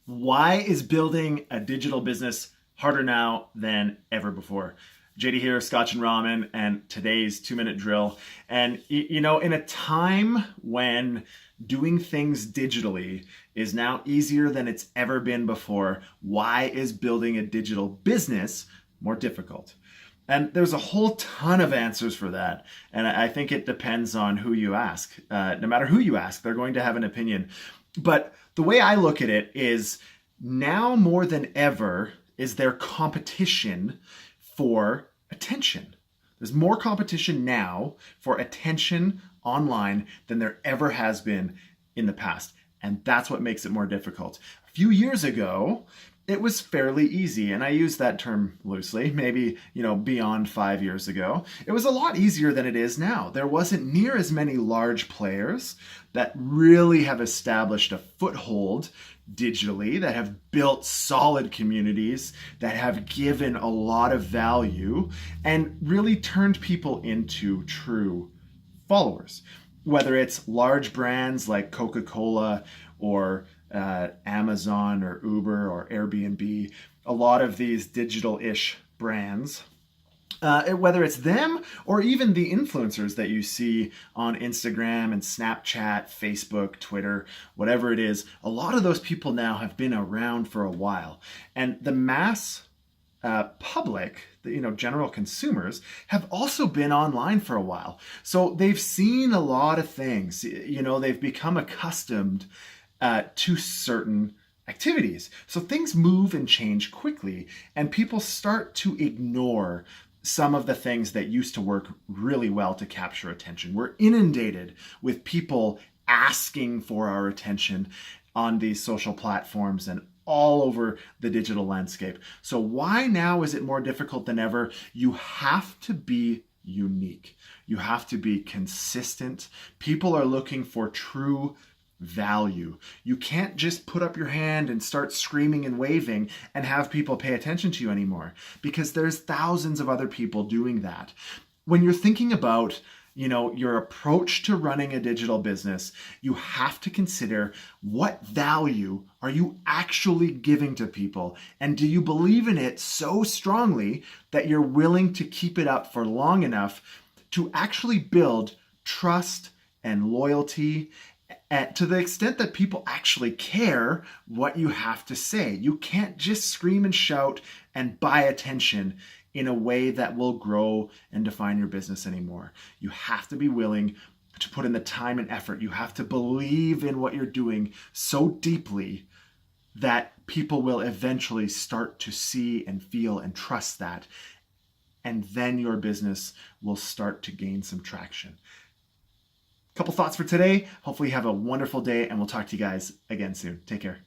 Why is building a digital business harder now than ever before? JD here, Scotch and Ramen, and today's 2-minute drill. And in a time when doing things digitally is now easier than it's ever been before, why is building a digital business more difficult? And there's a whole ton of answers for that. And I think it depends on who you ask. No matter who you ask, they're going to have an opinion. But the way I look at it is now more than ever is there competition for attention. There's more competition now for attention online than there ever has been in the past. And that's what makes it more difficult. A few years ago, it was fairly easy, and I use that term loosely, maybe, beyond 5 years ago. It was a lot easier than it is now. There wasn't near as many large players that really have established a foothold digitally, that have built solid communities, that have given a lot of value, and really turned people into true followers. Whether it's large brands like Coca-Cola or Amazon or Uber or Airbnb, a lot of these digital-ish brands, whether it's them or even the influencers that you see on Instagram and Snapchat, Facebook, Twitter, whatever it is, a lot of those people now have been around for a while. And the mass public, general consumers, have also been online for a while. So they've seen a lot of things. They've become accustomed to certain activities. So things move and change quickly, and people start to ignore some of the things that used to work really well to capture attention. We're inundated with people asking for our attention on these social platforms and all over the digital landscape. So why now is it more difficult than ever? You have to be unique. You have to be consistent. People are looking for true value. You can't just put up your hand and start screaming and waving and have people pay attention to you anymore, because there's thousands of other people doing that. When you're thinking about your approach to running a digital business, you have to consider what value are you actually giving to people? And do you believe in it so strongly that you're willing to keep it up for long enough to actually build trust and loyalty to the extent that people actually care what you have to say? You can't just scream and shout and buy attention in a way that will grow and define your business anymore. You have to be willing to put in the time and effort. You have to believe in what you're doing so deeply that people will eventually start to see and feel and trust that. And then your business will start to gain some traction. Couple thoughts for today. Hopefully you have a wonderful day, and we'll talk to you guys again soon. Take care.